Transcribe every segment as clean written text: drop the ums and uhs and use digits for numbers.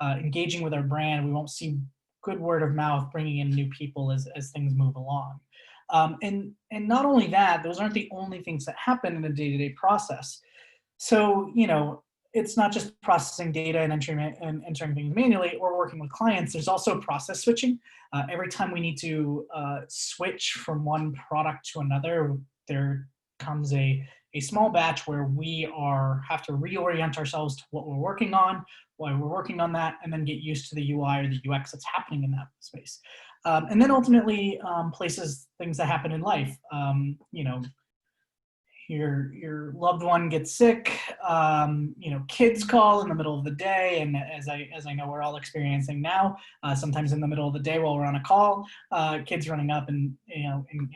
engaging with our brand, we won't see good word of mouth bringing in new people as things move along. And not only that, those aren't the only things that happen in a day-to-day process. So, it's not just processing data and entering things manually or working with clients. There's also process switching. Every time we need to switch from one product to another, there comes a small batch where we have to reorient ourselves to what we're working on, why we're working on that, and then get used to the UI or the UX that's happening in that space. And then ultimately things that happen in life. Your loved one gets sick, kids call in the middle of the day, and as I know we're all experiencing now, sometimes in the middle of the day while we're on a call, kids running up and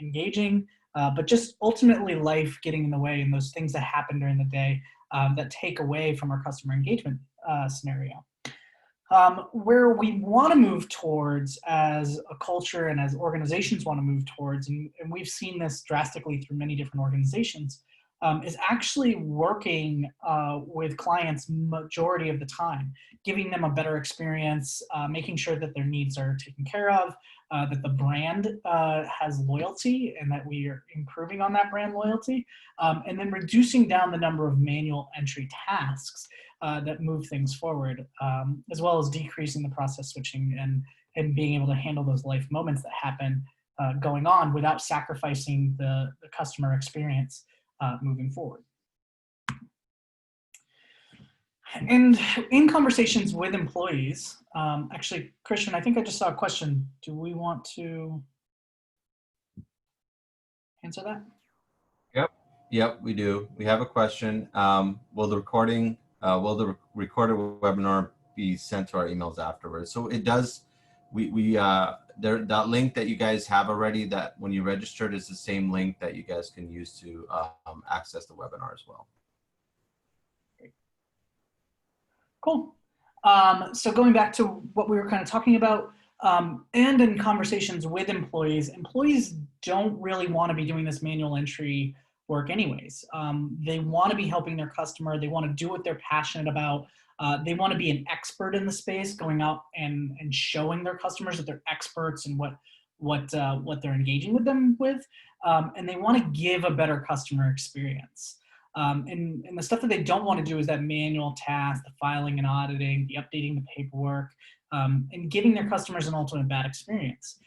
engaging, but just ultimately life getting in the way, and those things that happen during the day that take away from our customer engagement scenario. Where we want to move towards as a culture and as organizations want to move towards, and we've seen this drastically through many different organizations, is actually working with clients majority of the time, giving them a better experience, making sure that their needs are taken care of, that the brand has loyalty and that we are improving on that brand loyalty, and then reducing down the number of manual entry tasks that move things forward, as well as decreasing the process switching and being able to handle those life moments that happen going on without sacrificing the customer experience moving forward. And in conversations with employees, actually, Christian, I think I just saw a question. Do we want to answer that? Yep, we do. We have a question. Will the recorded webinar be sent to our emails afterwards? So it does. That link that you guys have already, that when you registered, is the same link that you guys can use to access the webinar as well. Cool. So going back to what we were kind of talking about, and in conversations with employees don't really want to be doing this manual entry work anyways. They want to be helping their customer. They want to do what they're passionate about. They want to be an expert in the space, going out and showing their customers that they're experts in what they're engaging with them with. And they want to give a better customer experience. And the stuff that they don't want to do is that manual task, the filing and auditing, the updating the paperwork, and giving their customers an ultimate bad experience.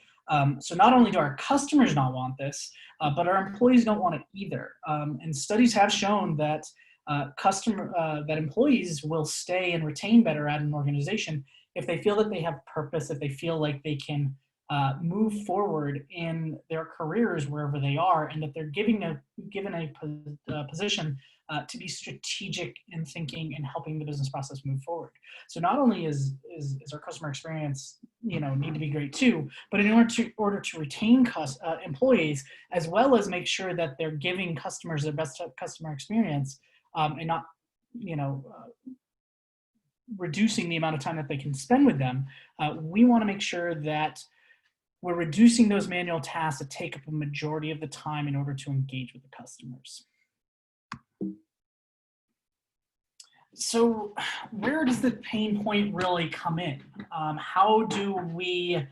So not only do our customers not want this, but our employees don't want it either. And studies have shown that that employees will stay and retain better at an organization if they feel that they have purpose, if they feel like they can move forward in their careers wherever they are, and that they're given a position to be strategic in thinking and helping the business process move forward. So not only is our customer experience need to be great too, but in order to retain employees, as well as make sure that they're giving customers their best customer experience, and not reducing the amount of time that they can spend with them, we want to make sure that we're reducing those manual tasks that take up a majority of the time in order to engage with the customers. So where does the pain point really come in? How do we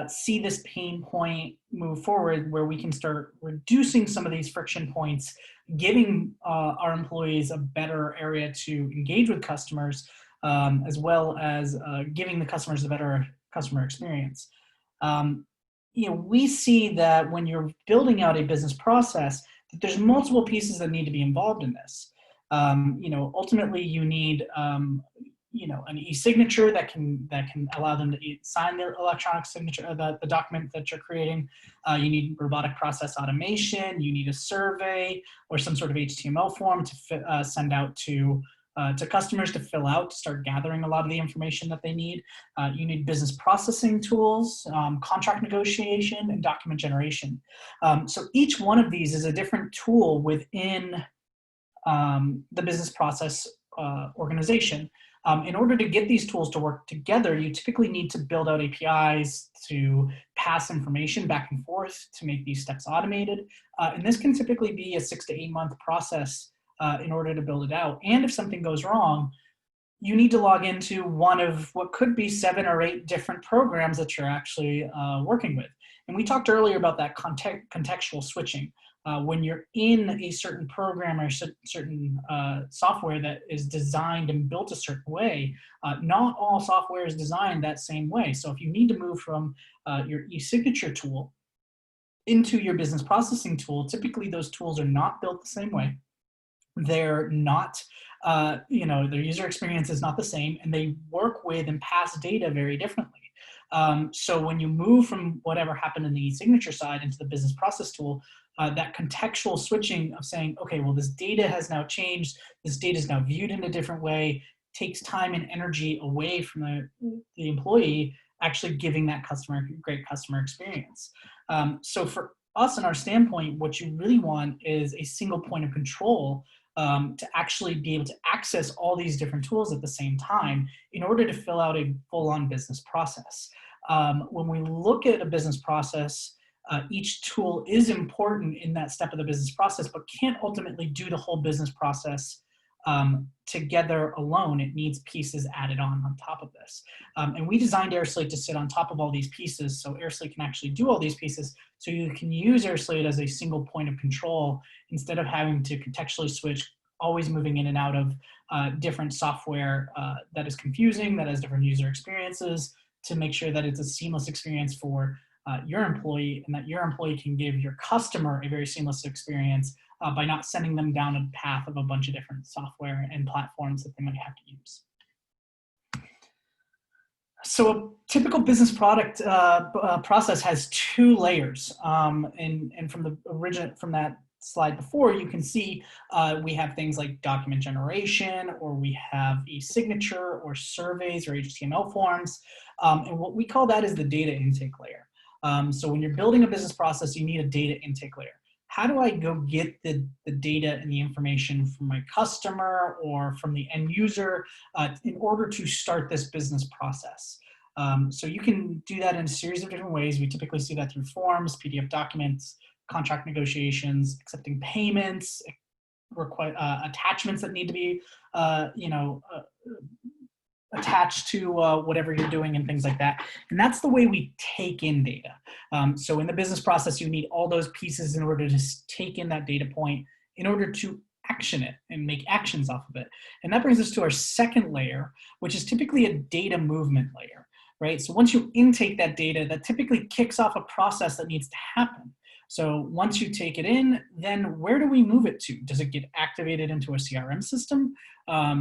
see this pain point move forward where we can start reducing some of these friction points, giving our employees a better area to engage with customers, as well as giving the customers a better customer experience? We see that when you're building out a business process, that there's multiple pieces that need to be involved in this. Ultimately, you need an e-signature that can allow them to sign their electronic signature, the document that you're creating. You need robotic process automation. You need a survey or some sort of HTML form to send out to customers to fill out, to start gathering a lot of the information that they need. You need business processing tools, contract negotiation, and document generation. So each one of these is a different tool within the business process organization. In order to get these tools to work together, you typically need to build out APIs to pass information back and forth to make these steps automated. And this can typically be a 6 to 8 month process in order to build it out. And if something goes wrong, you need to log into one of what could be 7 or 8 different programs that you're actually working with. And we talked earlier about that contextual switching. When you're in a certain program or certain software that is designed and built a certain way, not all software is designed that same way. So if you need to move from your e-signature tool into your business processing tool, typically those tools are not built the same way. They're not, their user experience is not the same, and they work with and pass data very differently. So when you move from whatever happened in the e-signature side into the business process tool, that contextual switching of saying, okay, well, this data has now changed, this data is now viewed in a different way, takes time and energy away from the employee actually giving that great customer experience. So for us and our standpoint, what you really want is a single point of control to actually be able to access all these different tools at the same time in order to fill out a full-on business process. When we look at a business process, each tool is important in that step of the business process, but can't ultimately do the whole business process together alone. It needs pieces added on top of this. And we designed AirSlate to sit on top of all these pieces, so AirSlate can actually do all these pieces, so you can use AirSlate as a single point of control instead of having to contextually switch, always moving in and out of different software that is confusing, that has different user experiences, to make sure that it's a seamless experience for your employee, and that your employee can give your customer a very seamless experience by not sending them down a path of a bunch of different software and platforms that they might have to use. So a typical business product process has 2 layers, and from that slide before, you can see we have things like document generation, or we have e-signature, or surveys, or HTML forms, and what we call that is the data intake layer. So when you're building a business process, you need a data intake layer. How do I go get the data and the information from my customer or from the end user in order to start this business process? So you can do that in a series of different ways. We typically see that through forms, PDF documents, contract negotiations, accepting payments, attachments that need to be, attached to whatever you're doing and things like that. And that's the way we take in data. So in the business process, you need all those pieces in order to take in that data point in order to action it and make actions off of it. And that brings us to our second layer, which is typically a data movement layer, right? So once you intake that data, that typically kicks off a process that needs to happen. So once you take it in, then where do we move it to? Does it get activated into a CRM system?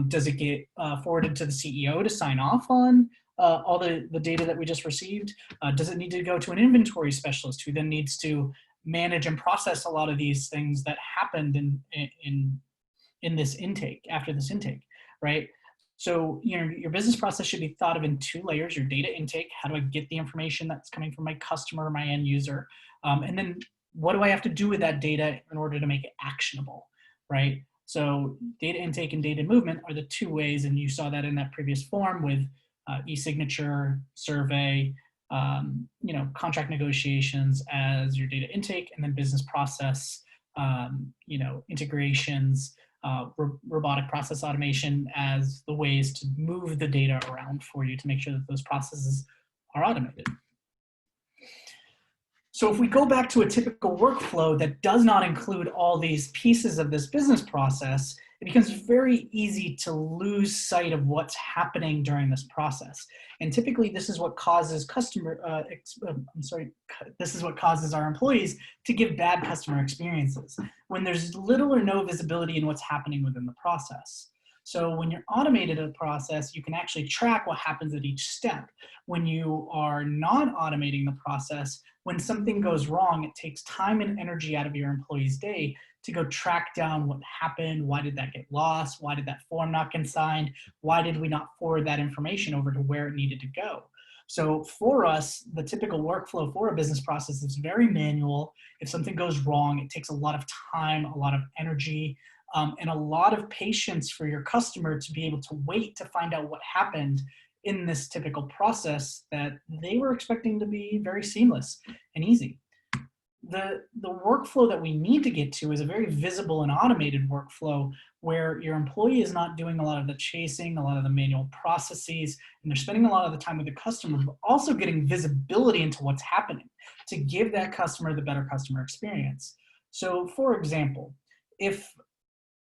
Does it get forwarded to the CEO to sign off on all the data that we just received? Does it need to go to an inventory specialist who then needs to manage and process a lot of these things that happened in this intake, after this intake, right? So your business process should be thought of in 2 layers: your data intake, how do I get the information that's coming from my customer, my end user, and then what do I have to do with that data in order to make it actionable, right? So data intake and data movement are the 2 ways, and you saw that in that previous form with e-signature, survey, contract negotiations as your data intake, and then business process, integrations, robotic process automation as the ways to move the data around for you to make sure that those processes are automated. So if we go back to a typical workflow that does not include all these pieces of this business process, it becomes very easy to lose sight of what's happening during this process. And typically this is what causes this is what causes our employees to give bad customer experiences when there's little or no visibility in what's happening within the process. So when you're automated a process, you can actually track what happens at each step. When you are not automating the process, when something goes wrong, it takes time and energy out of your employee's day to go track down what happened, why did that get lost, why did that form not get signed, why did we not forward that information over to where it needed to go. So for us, the typical workflow for a business process is very manual. If something goes wrong, it takes a lot of time, a lot of energy, and a lot of patience for your customer to be able to wait to find out what happened in this typical process that they were expecting to be very seamless and easy. the workflow that we need to get to is a very visible and automated workflow where your employee is not doing a lot of the chasing, a lot of the manual processes, and they're spending a lot of the time with the customer, but also getting visibility into what's happening to give that customer the better customer experience. So for example, if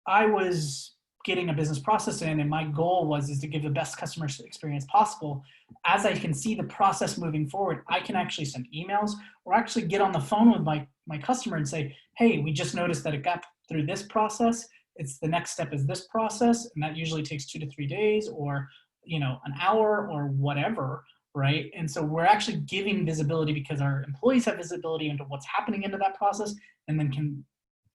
I was getting a business process in and my goal was to give the best customer experience possible, as I can see the process moving forward, I can actually send emails or actually get on the phone with my customer and say, hey, we just noticed that it got through this process. It's the next step is this process, and that usually takes 2 to 3 days or an hour or whatever, right? And so we're actually giving visibility because our employees have visibility into what's happening into that process, and then can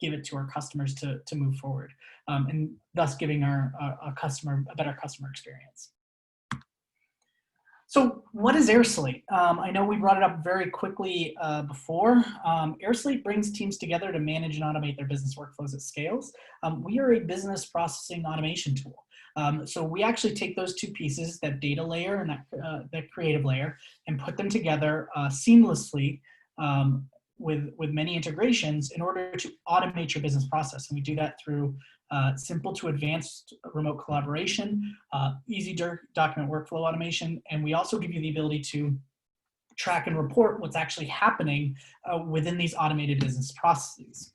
give it to our customers to move forward, and thus giving our customer a better customer experience. So what is AirSlate? I know we brought it up very quickly before. AirSlate brings teams together to manage and automate their business workflows at scales. We are a business processing automation tool. So we actually take those two pieces, that data layer and that creative layer, and put them together seamlessly with many integrations in order to automate your business process. And we do that through simple to advanced remote collaboration, easy document workflow automation, and we also give you the ability to track and report what's actually happening within these automated business processes.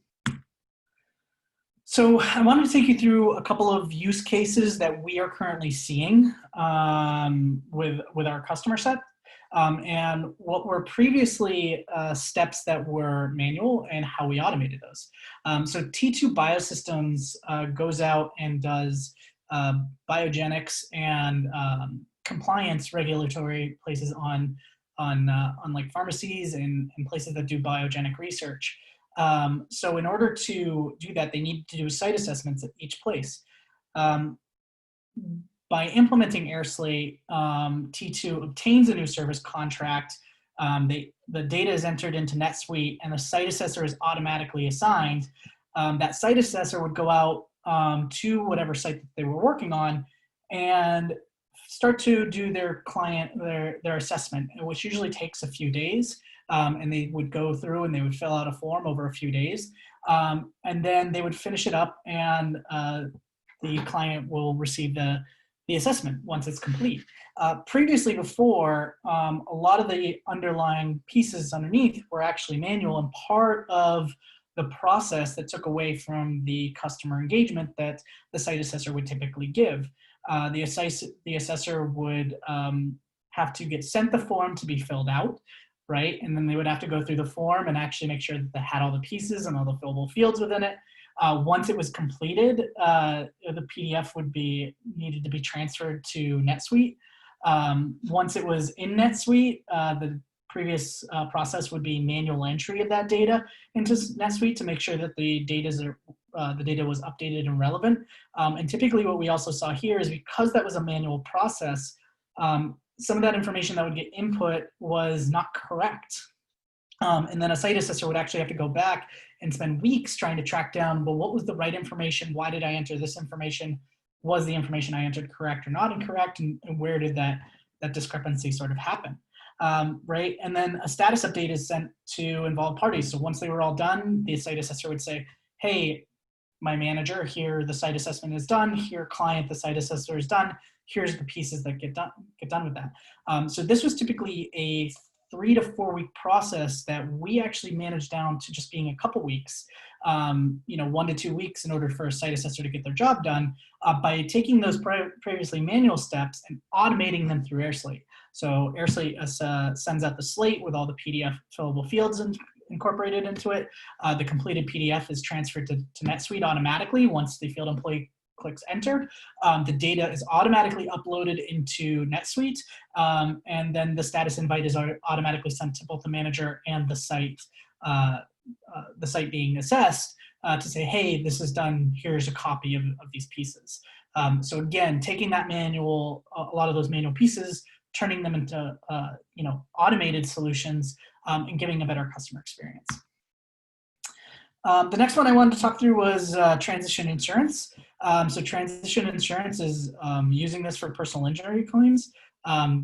So I wanted to take you through a couple of use cases that we are currently seeing with our customer set. And what were previously steps that were manual and how we automated those. So T2 Biosystems goes out and does biogenics and compliance regulatory places on like pharmacies and places that do biogenic research. So in order to do that, they need to do site assessments at each place. By implementing AirSlate, T2 obtains a new service contract. The data is entered into NetSuite, and the site assessor is automatically assigned. That site assessor would go out to whatever site that they were working on and start to do their assessment, which usually takes a few days. And they would go through and they would fill out a form over a few days. And then they would finish it up, and the client will receive the assessment once it's complete. Previously, before, a lot of the underlying pieces underneath were actually manual and part of the process that took away from the customer engagement that the site assessor would typically give. The assessor would have to get sent the form to be filled out, right? And then they would have to go through the form and actually make sure that they had all the pieces and all the fillable fields within it. Once it was completed, the PDF needed to be transferred to NetSuite. Once it was in NetSuite, the previous process would be manual entry of that data into NetSuite to make sure that the data was updated and relevant. And typically what we also saw here is because that was a manual process, some of that information that would get input was not correct. And then a site assessor would actually have to go back and spend weeks trying to track down, well, what was the right information? Why did I enter this information? Was the information I entered correct or not incorrect? And where did that discrepancy sort of happen? Right? And then a status update is sent to involved parties. So once they were all done, the site assessor would say, hey, my manager, here the site assessment is done. Here, client, the site assessor is done. Here's the pieces that get done with that. So this was typically a 3 to 4 week process that we actually managed down to just being a couple weeks, 1 to 2 weeks in order for a site assessor to get their job done by taking those previously manual steps and automating them through AirSlate. So AirSlate sends out the slate with all the PDF fillable fields incorporated into it. The completed PDF is transferred to NetSuite automatically once the field employee clicks enter. The data is automatically uploaded into NetSuite, and then the status invite is automatically sent to both the manager and the site being assessed to say, hey, this is done, here's a copy of these pieces. So again, taking that manual, a lot of those manual pieces, turning them into automated solutions and giving a better customer experience. The next one I wanted to talk through was transition insurance. So transition insurance is using this for personal injury claims.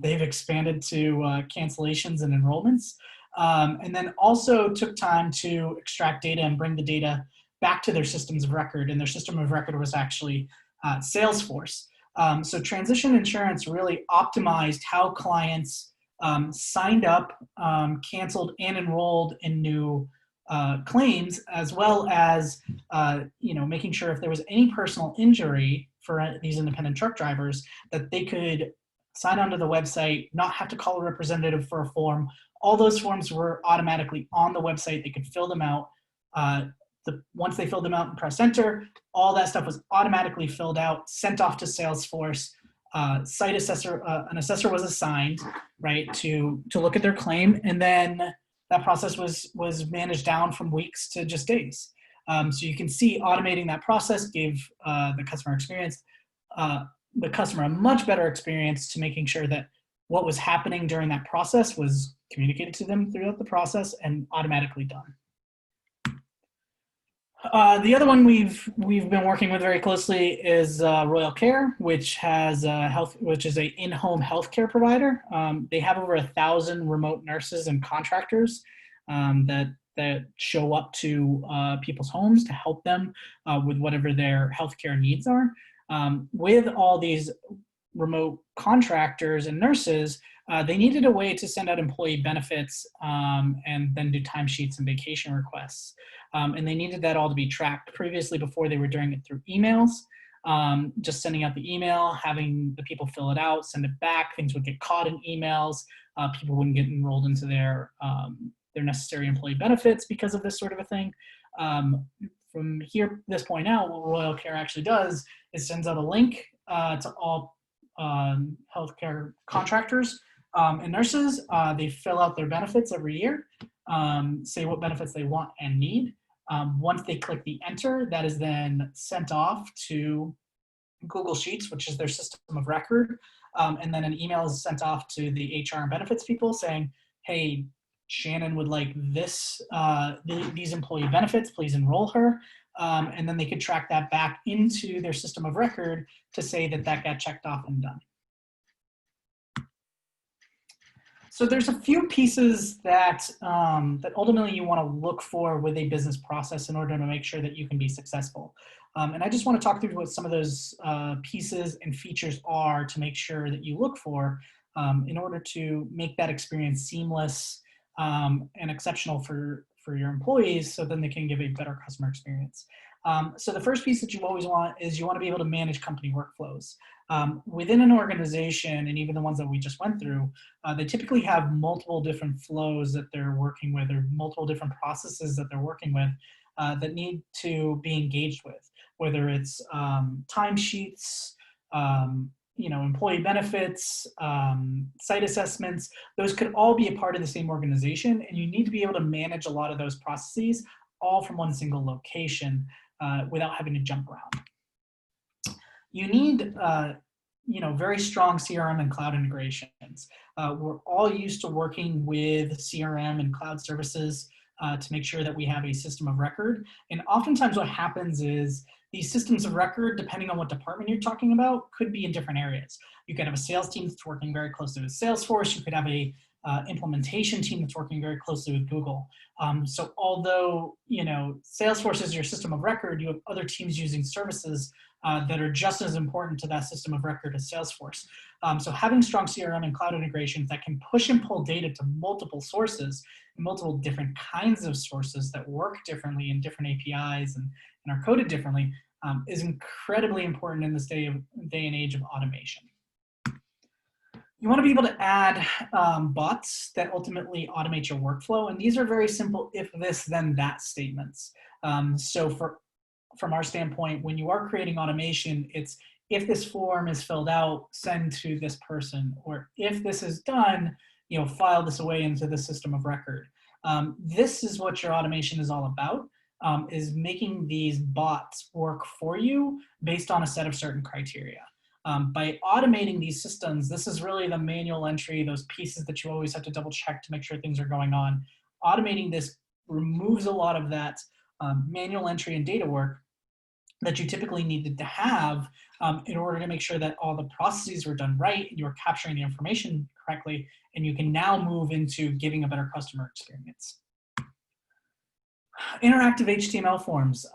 They've expanded to cancellations and enrollments. and then also took time to extract data and bring the data back to their systems of record. And their system of record was actually Salesforce. So transition insurance really optimized how clients signed up, canceled, and enrolled in new claims, as well as making sure if there was any personal injury for these independent truck drivers, that they could sign onto the website, not have to call a representative for a form. All those forms were automatically on the website. They could fill them out. Once they filled them out and press enter, all that stuff was automatically filled out, sent off to Salesforce. Site assessor, an assessor was assigned, right, to look at their claim, and then that process was managed down from weeks to just days. So you can see automating that process gave the customer a much better experience to making sure that what was happening during that process was communicated to them throughout the process and automatically done. The other one we've been working with very closely is Royal Care, which is a in-home healthcare provider. They have over 1,000 remote nurses and contractors that show up to people's homes to help them with whatever their healthcare needs are. With all these remote contractors and nurses, they needed a way to send out employee benefits and then do timesheets and vacation requests. And they needed that all to be tracked. Previously, before, they were doing it through emails, just sending out the email, having the people fill it out, send it back. Things would get caught in emails. People wouldn't get enrolled into their necessary employee benefits because of this sort of a thing. From this point out, what Royal Care actually does is sends out a link to all healthcare contractors and nurses. They fill out their benefits every year, say what benefits they want and need. Once they click the enter, that is then sent off to Google Sheets, which is their system of record. And then an email is sent off to the HR and benefits people saying, hey, Shannon would like these employee benefits, please enroll her. And then they could track that back into their system of record to say that got checked off and done. So there's a few pieces that ultimately you want to look for with a business process in order to make sure that you can be successful. And I just want to talk through what some of those pieces and features are to make sure that you look for in order to make that experience seamless and exceptional for your employees, so then they can give a better customer experience. So the first piece that you always want is you want to be able to manage company workflows. Within an organization, and even the ones that we just went through, they typically have multiple different flows that they're working with, or multiple different processes that they're working with that need to be engaged with, whether it's timesheets, employee benefits, site assessments. Those could all be a part of the same organization, and you need to be able to manage a lot of those processes all from one single location without having to jump around. You need very strong CRM and cloud integrations. We're all used to working with CRM and cloud services to make sure that we have a system of record. And oftentimes what happens is these systems of record, depending on what department you're talking about, could be in different areas. You could have a sales team that's working very closely with Salesforce. You could have a implementation team that's working very closely with Google. So although Salesforce is your system of record, you have other teams using services that are just as important to that system of record as Salesforce. So having strong CRM and cloud integrations that can push and pull data to multiple sources, multiple different kinds of sources that work differently in different APIs and are coded differently is incredibly important in this day and age of automation. You want to be able to add bots that ultimately automate your workflow. And these are very simple if this, then that statements. So from our standpoint, when you are creating automation, it's if this form is filled out, send to this person, or if this is done, file this away into the system of record. This is what your automation is all about, is making these bots work for you based on a set of certain criteria. By automating these systems, this is really the manual entry, those pieces that you always have to double check to make sure things are going on. Automating this removes a lot of that manual entry and data work that you typically needed to have in order to make sure that all the processes were done right and you were capturing the information correctly, and you can now move into giving a better customer experience. Interactive HTML forms.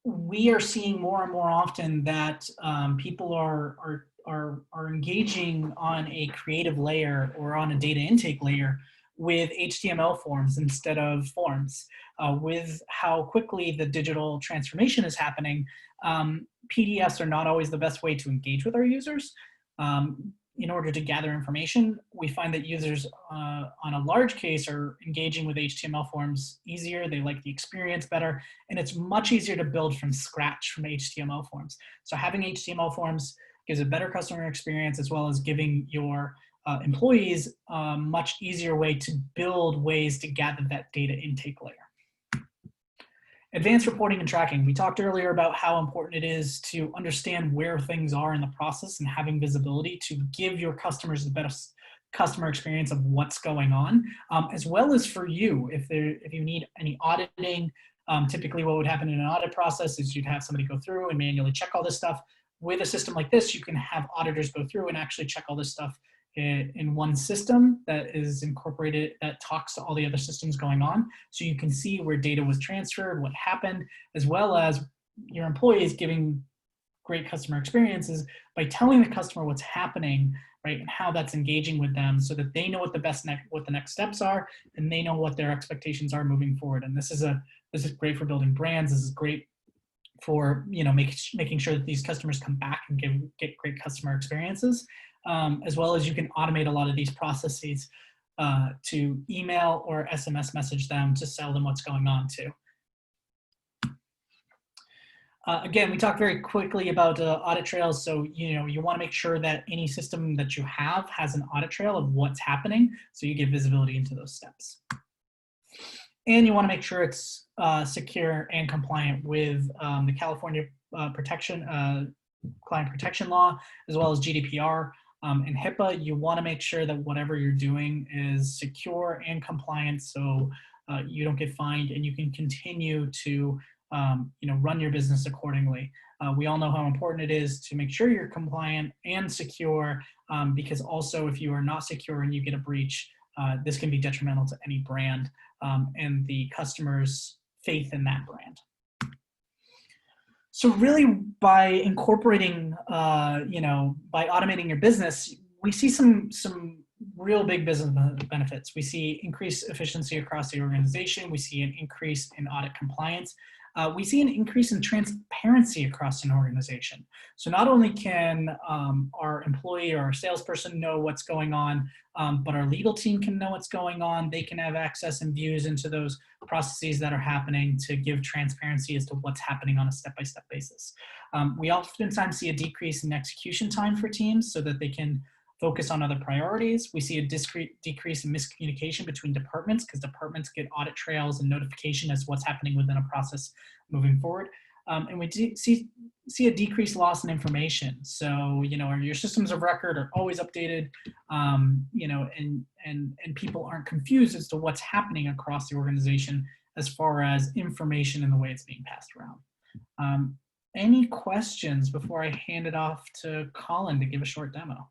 We are seeing more and more often that people are engaging on a creative layer or on a data intake layer with HTML forms instead of forms. With how quickly the digital transformation is happening, PDFs are not always the best way to engage with our users. In order to gather information, we find that users on a large case are engaging with HTML forms easier. They like the experience better, and it's much easier to build from scratch from HTML forms. So having HTML forms gives a better customer experience, as well as giving your employees a much easier way to build ways to gather that data intake layer. Advanced reporting and tracking. We talked earlier about how important it is to understand where things are in the process and having visibility to give your customers the best customer experience of what's going on, as well as for you. If you need any auditing, typically what would happen in an audit process is you'd have somebody go through and manually check all this stuff. With a system like this, you can have auditors go through and actually check all this stuff in one system that is incorporated, that talks to all the other systems going on. So you can see where data was transferred, what happened, as well as your employees giving great customer experiences by telling the customer what's happening, right, and how that's engaging with them, so that they know what the next steps are, and they know what their expectations are moving forward. And this is great for building brands. This is great for making sure that these customers come back and get great customer experiences. As well as you can automate a lot of these processes to email or SMS message them to tell them what's going on too. Again, we talked very quickly about audit trails. So, you want to make sure that any system that you have has an audit trail of what's happening, so you get visibility into those steps. And you want to make sure it's secure and compliant with the California client protection law, as well as GDPR. And HIPAA. You want to make sure that whatever you're doing is secure and compliant, so you don't get fined, and you can continue to run your business accordingly. We all know how important it is to make sure you're compliant and secure, because also if you are not secure and you get a breach, this can be detrimental to any brand and the customer's faith in that brand. So really, by incorporating, by automating your business, we see some real big business benefits. We see increased efficiency across the organization. We see an increase in audit compliance. We see an increase in transparency across an organization. So not only can our employee or our salesperson know what's going on, but our legal team can know what's going on. They can have access and views into those processes that are happening to give transparency as to what's happening on a step-by-step basis. We oftentimes see a decrease in execution time for teams so that they can focus on other priorities. We see a decrease in miscommunication between departments, because departments get audit trails and notification as what's happening within a process moving forward. And we see a decreased loss in information. So, your systems of record are always updated, and people aren't confused as to what's happening across the organization as far as information and the way it's being passed around. Any questions before I hand it off to Colin to give a short demo?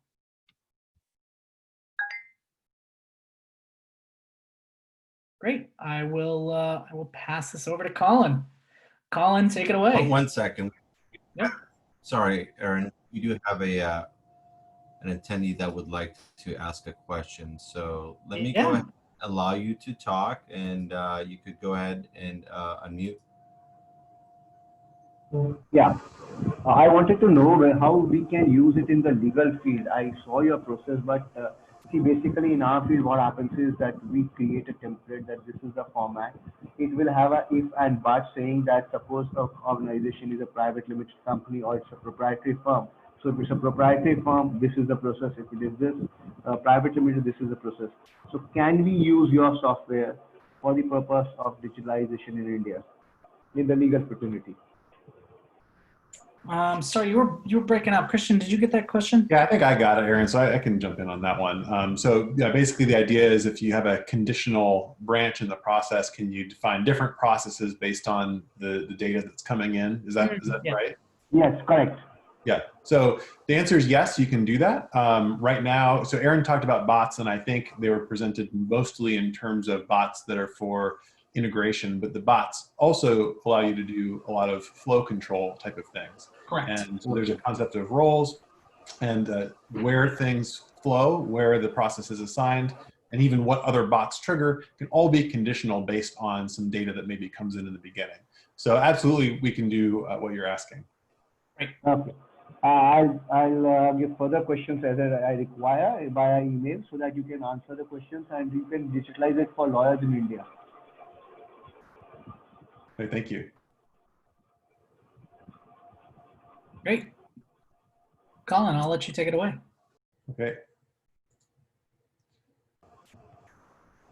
Great. I will pass this over to Colin. Colin, take it away. Oh, 1 second. Yep. Sorry, Aaron. We do have an attendee that would like to ask a question. So let me go ahead and allow you to talk, and you could go ahead and unmute. Yeah, I wanted to know how we can use it in the legal field. I saw your process, but see, basically in our field, what happens is that we create a template that this is the format. It will have a if and but, saying that suppose an organization is a private limited company or it's a proprietary firm. So if it's a proprietary firm, this is the process. If it is this private limited, this is the process. So can we use your software for the purpose of digitalization in India, in the legal fraternity? Sorry, you were breaking up. Christian, did you get that question? Yeah, I think I got it, Aaron, so I can jump in on that one. So yeah, basically the idea is if you have a conditional branch in the process, can you define different processes based on the data that's coming in? Is that Yeah. right? Yes, correct. Yeah, so the answer is yes, you can do that. Right now, so Aaron talked about bots, and I think they were presented mostly in terms of bots that are for integration, but the bots also allow you to do a lot of flow control type of things. Correct. And so there's a concept of roles and where things flow, where the process is assigned, and even what other bots trigger can all be conditional based on some data that maybe comes in the beginning. So absolutely, we can do what you're asking. Okay. I'll give further questions as I require via email so that you can answer the questions and you can digitalize it for lawyers in India. Okay, thank you. Great. Colin, I'll let you take it away. Okay.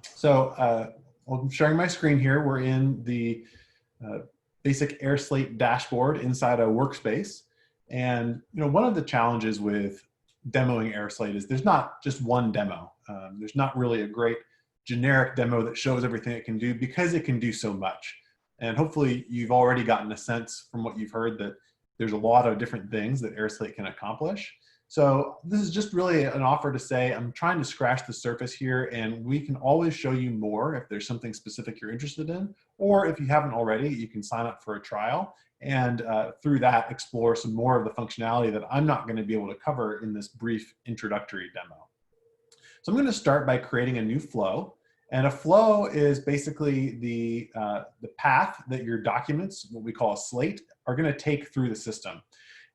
So I'm sharing my screen here. We're in the basic AirSlate dashboard inside a workspace. And one of the challenges with demoing AirSlate is there's not just one demo. There's not really a great generic demo that shows everything it can do because it can do so much. And hopefully you've already gotten a sense from what you've heard that there's a lot of different things that AirSlate can accomplish. So this is just really an offer to say, I'm trying to scratch the surface here, and we can always show you more if there's something specific you're interested in, or if you haven't already, you can sign up for a trial and through that explore some more of the functionality that I'm not going to be able to cover in this brief introductory demo. So I'm going to start by creating a new flow. And a flow is basically the path that your documents, what we call a slate, are going to take through the system.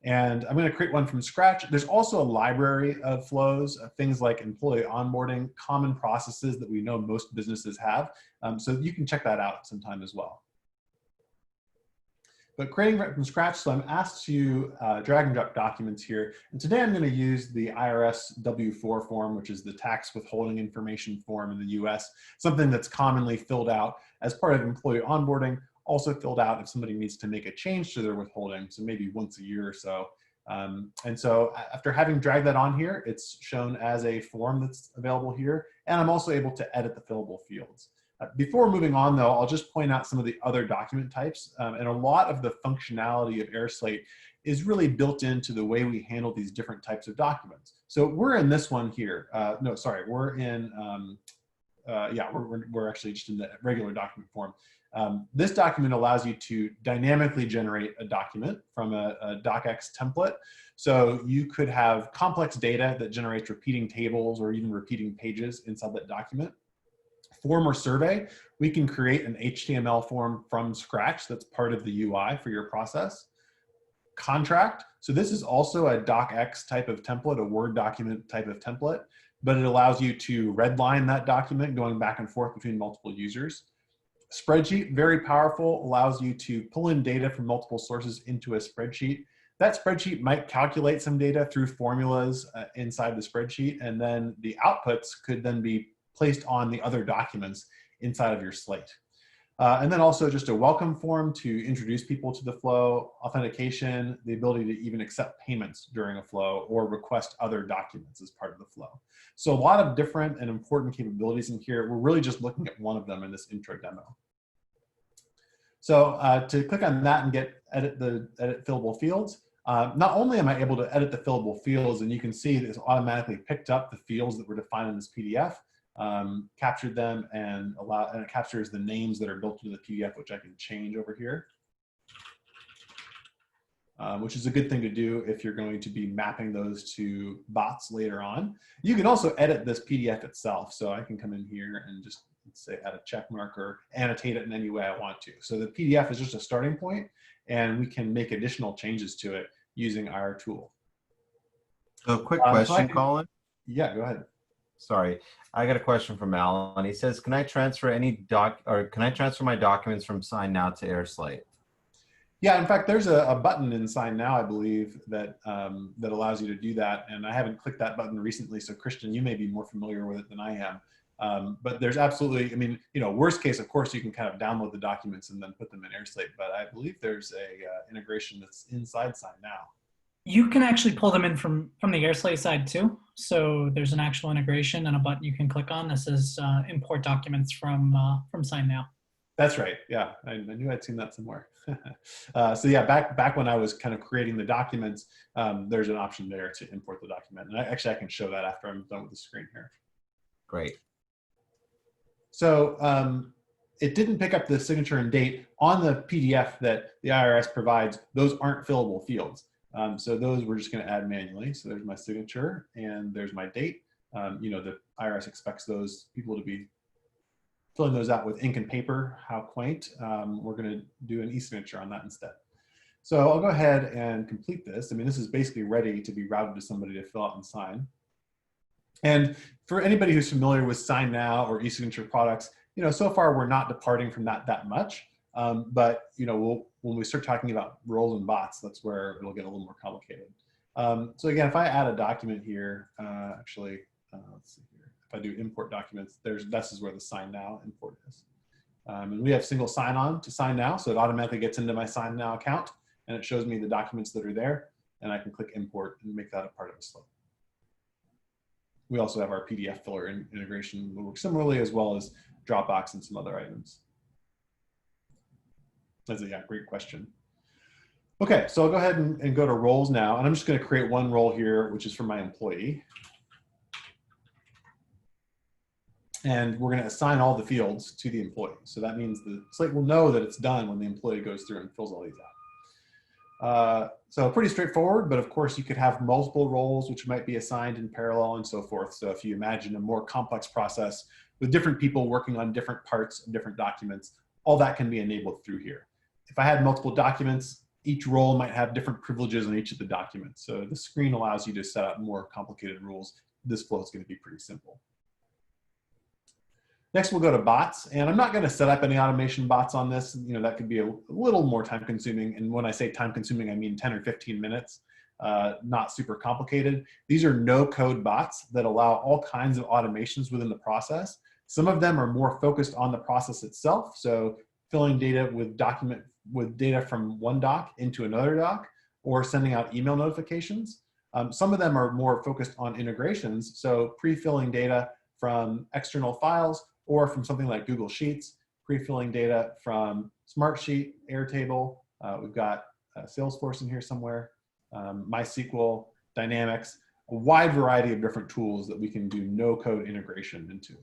And I'm going to create one from scratch. There's also a library of flows, things like employee onboarding, common processes that we know most businesses have. So you can check that out sometime as well. But creating from scratch, so I'm asked to drag and drop documents here. And today I'm going to use the IRS W-4 form, which is the tax withholding information form in the US, something that's commonly filled out as part of employee onboarding, also filled out if somebody needs to make a change to their withholding, so maybe once a year or so. And so after having dragged that on here, it's shown as a form that's available here. And I'm also able to edit the fillable fields. Before moving on though, I'll just point out some of the other document types. And a lot of the functionality of AirSlate is really built into the way we handle these different types of documents. So we're in this one here. No, sorry, we're in, yeah, we're actually just in the regular document form. This document allows you to dynamically generate a document from a docx template. So you could have complex data that generates repeating tables or even repeating pages inside that document. Form or survey, we can create an HTML form from scratch that's part of the UI for your process. Contract, so this is also a docx type of template, a Word document type of template, but it allows you to redline that document going back and forth between multiple users. Spreadsheet, very powerful, allows you to pull in data from multiple sources into a spreadsheet. That spreadsheet might calculate some data through formulas inside the spreadsheet, and then the outputs could then be placed on the other documents inside of your slate. And then also just a welcome form to introduce people to the flow, authentication, the ability to even accept payments during a flow or request other documents as part of the flow. So a lot of different and important capabilities in here. We're really just looking at one of them in this intro demo. So to click on that and edit fillable fields, not only am I able to edit the fillable fields, and you can see it's automatically picked up the fields that were defined in this PDF, captured them and it captures the names that are built into the PDF, which I can change over here, which is a good thing to do if you're going to be mapping those to bots later on. You can also edit this PDF itself. So I can come in here and just say add a check mark or annotate it in any way I want to. So the PDF is just a starting point, and we can make additional changes to it using our tool. So quick question, Colin. Yeah, go ahead. Sorry, I got a question from Alan. He says, can I transfer my documents from Sign Now to AirSlate? Yeah, in fact, there's a button in Sign Now, I believe, that that allows you to do that. And I haven't clicked that button recently, so Christian, you may be more familiar with it than I am. But there's absolutely, I mean, you know, worst case, of course, you can kind of download the documents and then put them in AirSlate. But I believe there's a integration that's inside SignNow. You can actually pull them in from the AirSlate side too. So there's an actual integration and a button you can click on that says import documents from SignNow. That's right. Yeah, I knew I'd seen that somewhere. So yeah, back when I was kind of creating the documents, there's an option there to import the document. And actually, I can show that after I'm done with the screen here. Great. So it didn't pick up the signature and date on the PDF that the IRS provides. Those aren't fillable fields. So those we're just going to add manually. So there's my signature and there's my date. You know, the IRS expects those people to be filling those out with ink and paper. How quaint. We're going to do an e-signature on that instead. So I'll go ahead and complete this. I mean, this is basically ready to be routed to somebody to fill out and sign. And for anybody who's familiar with SignNow or e-signature products, you know, so far we're not departing from that much. But you know, when we start talking about roles and bots, that's where it'll get a little more complicated. So again, if I add a document here, let's see here. If I do import documents, this is where the SignNow import is. And we have single sign-on to SignNow, so it automatically gets into my SignNow account, and it shows me the documents that are there, and I can click import and make that a part of a slate. We also have our PDF filler integration that works similarly, as well as Dropbox and some other items. That's a great question. Okay, so I'll go ahead and go to roles now, and I'm just going to create one role here, which is for my employee. And we're going to assign all the fields to the employee. So that means the Slate will know that it's done when the employee goes through and fills all these out. So pretty straightforward, but of course you could have multiple roles which might be assigned in parallel and so forth. So if you imagine a more complex process with different people working on different parts of different documents, all that can be enabled through here. If I had multiple documents, each role might have different privileges on each of the documents. So the screen allows you to set up more complicated rules. This flow is going to be pretty simple. Next, we'll go to bots, and I'm not going to set up any automation bots on this. You know, that could be a little more time consuming. And when I say time consuming, I mean 10 or 15 minutes, not super complicated. These are no code bots that allow all kinds of automations within the process. Some of them are more focused on the process itself. So filling data with data from one doc into another doc, or sending out email notifications. Some of them are more focused on integrations. So pre-filling data from external files, or from something like Google Sheets, pre-filling data from Smartsheet, Airtable. We've got Salesforce in here somewhere, MySQL, Dynamics, a wide variety of different tools that we can do no-code integration into.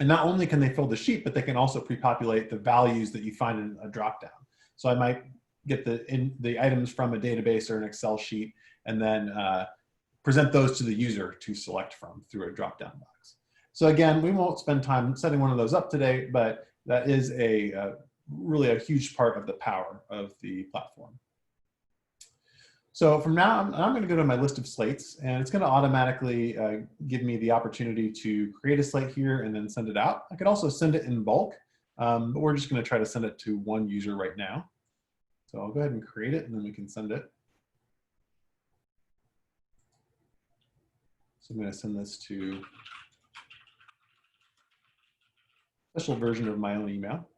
And not only can they fill the sheet, but they can also pre-populate the values that you find in a dropdown. So I might get the items from a database or an Excel sheet, and then present those to the user to select from through a dropdown box. So again, we won't spend time setting one of those up today, but that is really a huge part of the power of the platform. So from now, I'm going to go to my list of slates, and it's going to automatically give me the opportunity to create a slate here and then send it out. I could also send it in bulk, but we're just going to try to send it to one user right now. So I'll go ahead and create it, and then we can send it. So I'm going to send this to a special version of my own email.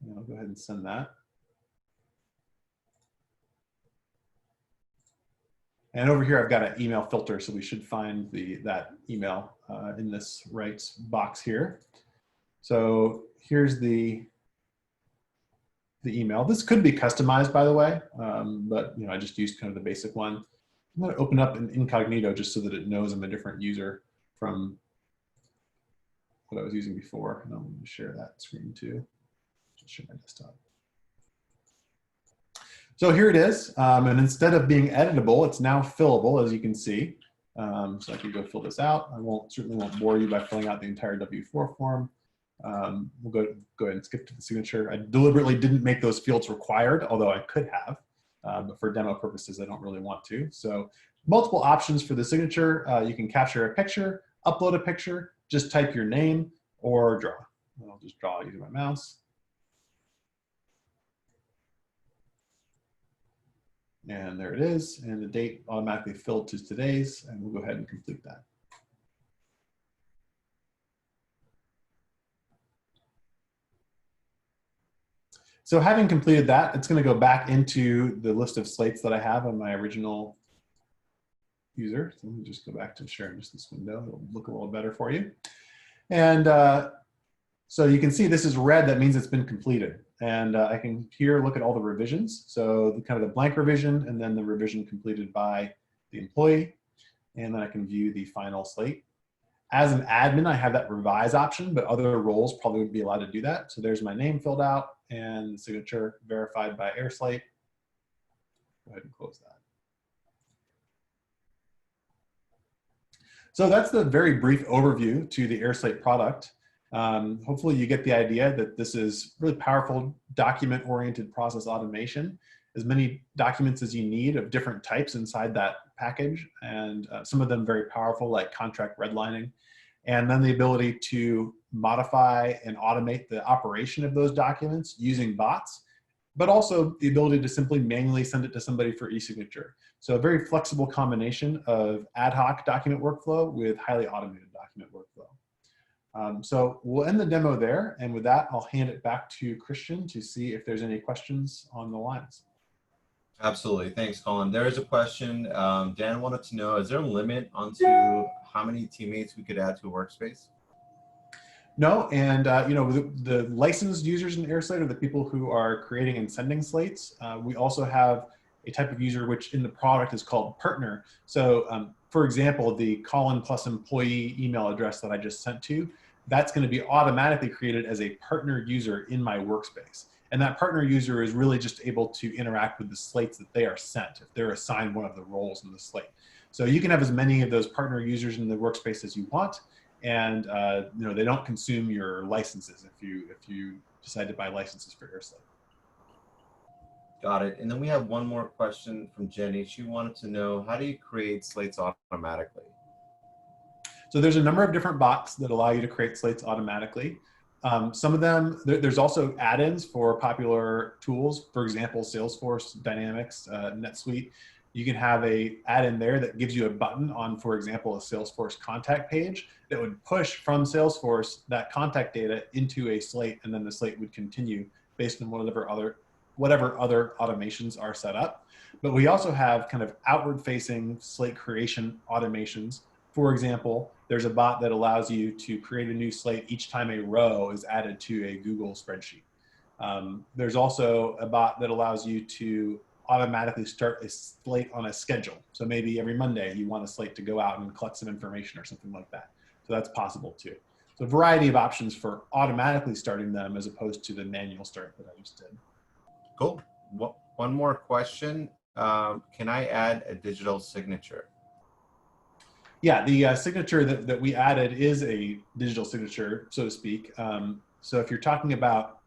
And I'll go ahead and send that. And over here, I've got an email filter, so we should find that email in this rights box here. So here's the email. This could be customized, by the way, but I just used kind of the basic one. I'm going to open up an incognito just so that it knows I'm a different user from what I was using before. And I'm going to share that screen too. Just share my desktop. So here it is, and instead of being editable, it's now fillable, as you can see. So I can go fill this out. I certainly won't bore you by filling out the entire W4 form. We'll go ahead and skip to the signature. I deliberately didn't make those fields required, although I could have, but for demo purposes, I don't really want to. So multiple options for the signature. You can capture a picture, upload a picture, just type your name, or draw. I'll just draw using my mouse. And there it is, and the date automatically filled to today's, and we'll go ahead and complete that. So having completed that, it's going to go back into the list of slates that I have on my original user. So let me just go back to sharing just this window. It'll look a little better for you. And so you can see this is red. That means it's been completed. And I can here look at all the revisions. So the kind of the blank revision and then the revision completed by the employee. And then I can view the final slate. As an admin, I have that revise option, but other roles probably wouldn't be allowed to do that. So there's my name filled out and the signature verified by AirSlate. Go ahead and close that. So that's the very brief overview to the AirSlate product. Hopefully you get the idea that this is really powerful document-oriented process automation. As many documents as you need of different types inside that package, and some of them very powerful like contract redlining, and then the ability to modify and automate the operation of those documents using bots, but also the ability to simply manually send it to somebody for e-signature. So a very flexible combination of ad hoc document workflow with highly automated document workflow. So we'll end the demo there, and with that, I'll hand it back to Christian to see if there's any questions on the lines. Absolutely. Thanks, Colin. There is a question. Dan wanted to know, is there a limit onto how many teammates we could add to a workspace? No, and you know, the licensed users in AirSlate are the people who are creating and sending slates. We also have a type of user which in the product is called partner. So for example, the Colin plus employee email address that I just sent to, that's going to be automatically created as a partner user in my workspace. And that partner user is really just able to interact with the slates that they are sent if they're assigned one of the roles in the slate. So you can have as many of those partner users in the workspace as you want, and you know, they don't consume your licenses if you decide to buy licenses for AirSlate. Got it. And then we have one more question from Jenny. She wanted to know, how do you create slates automatically? So there's a number of different bots that allow you to create slates automatically. Some of them, there's also add-ins for popular tools. For example, Salesforce, Dynamics, NetSuite. You can have a add-in there that gives you a button on, for example, a Salesforce contact page that would push from Salesforce that contact data into a slate, and then the slate would continue based on whatever other automations are set up. But we also have kind of outward-facing slate creation automations. For example, there's a bot that allows you to create a new slate each time a row is added to a Google spreadsheet. There's also a bot that allows you to automatically start a slate on a schedule. So maybe every Monday you want a slate to go out and collect some information or something like that. So that's possible too. So a variety of options for automatically starting them as opposed to the manual start that I just did. Cool. One more question. Can I add a digital signature? Yeah, the signature that we added is a digital signature, so to speak. So if you're talking about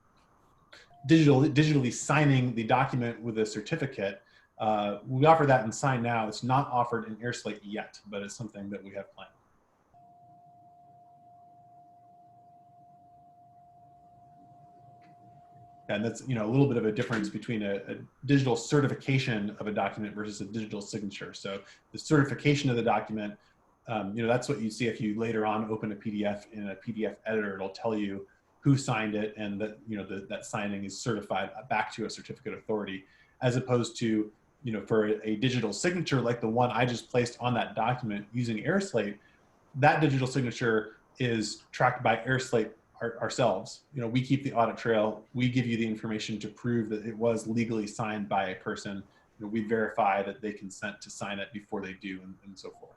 digitally signing the document with a certificate, we offer that in Sign Now. It's not offered in AirSlate yet, but it's something that we have planned. And that's, you know, a little bit of a difference between a digital certification of a document versus a digital signature. So the certification of the document, you know, that's what you see if you later on open a PDF in a PDF editor. It'll tell you who signed it and that, you know, that signing is certified back to a certificate authority, as opposed to, you know, for a digital signature like the one I just placed on that document using AirSlate, that digital signature is tracked by AirSlate ourselves. You know, we keep the audit trail. We give you the information to prove that it was legally signed by a person. You know, we verify that they consent to sign it before they do, and so forth.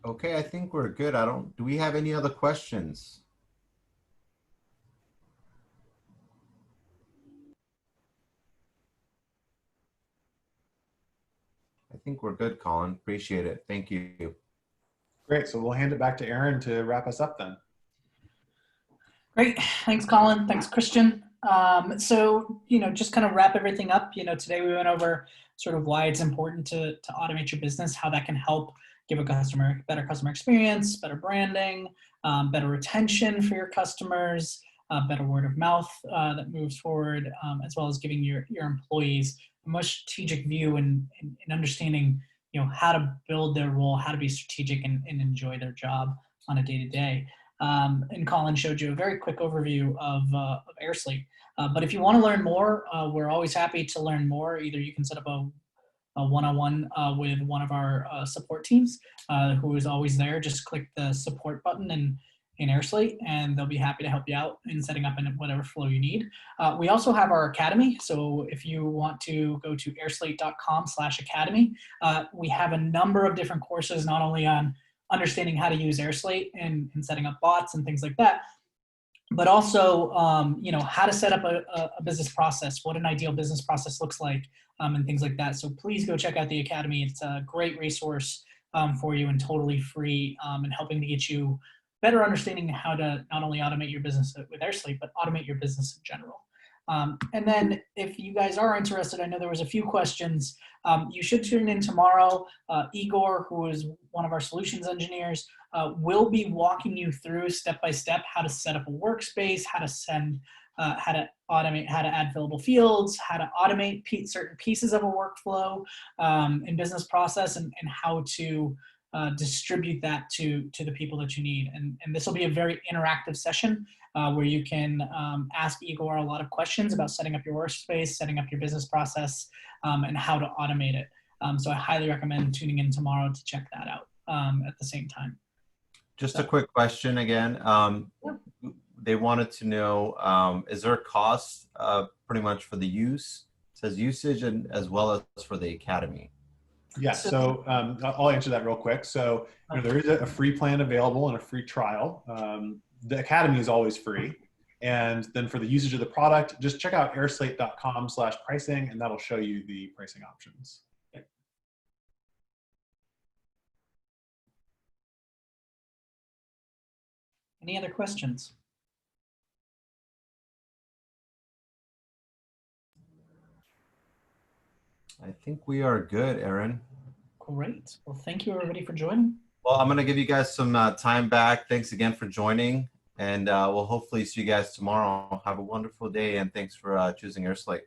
Okay, I think we're good. Do we have any other questions? I think we're good, Colin. Appreciate it. Thank you. Great. So we'll hand it back to Aaron to wrap us up then. Great. Thanks, Colin. Thanks, Christian. So, you know, just kind of wrap everything up. You know, today we went over sort of why it's important to automate your business, how that can help give a customer better customer experience, better branding, better retention for your customers, better word of mouth that moves forward, as well as giving your employees a more strategic view and understanding, you know, how to build their role, how to be strategic and enjoy their job. on a day-to-day. And Colin showed you a very quick overview of AirSleep. But if you want to learn more, we're always happy to learn more. Either you can set up a one-on-one with one of our support teams who is always there. Just click the support button in AirSlate, and they'll be happy to help you out in setting up in whatever flow you need. We also have our academy. So if you want to go to airslate.com/academy, we have a number of different courses, not only on understanding how to use AirSlate and setting up bots and things like that, but also, how to set up a business process, what an ideal business process looks like, and things like that. So please go check out the Academy. It's a great resource for you and totally free, and helping to get you better understanding how to not only automate your business with AirSleep, but automate your business in general. And then if you guys are interested, I know there was a few questions. You should tune in tomorrow. Igor, who is one of our solutions engineers, will be walking you through step-by-step how to set up a workspace, how to send, how to automate, how to add fillable fields, how to automate certain pieces of a workflow in business process, and how to distribute that to the people that you need. And this will be a very interactive session where you can ask Igor a lot of questions about setting up your workspace, setting up your business process, and how to automate it. So I highly recommend tuning in tomorrow to check that out at the same time. Just a quick question again. They wanted to know, is there a cost pretty much for the use? It says usage and as well as for the Academy. Yeah, so I'll answer that real quick. So there is a free plan available and a free trial. The Academy is always free. And then for the usage of the product, just check out airslate.com/pricing, and that'll show you the pricing options. Any other questions? I think we are good, Aaron. Great. Well, thank you everybody for joining. Well, I'm going to give you guys some time back. Thanks again for joining, and we'll hopefully see you guys tomorrow. Have a wonderful day, and thanks for choosing AirSlate.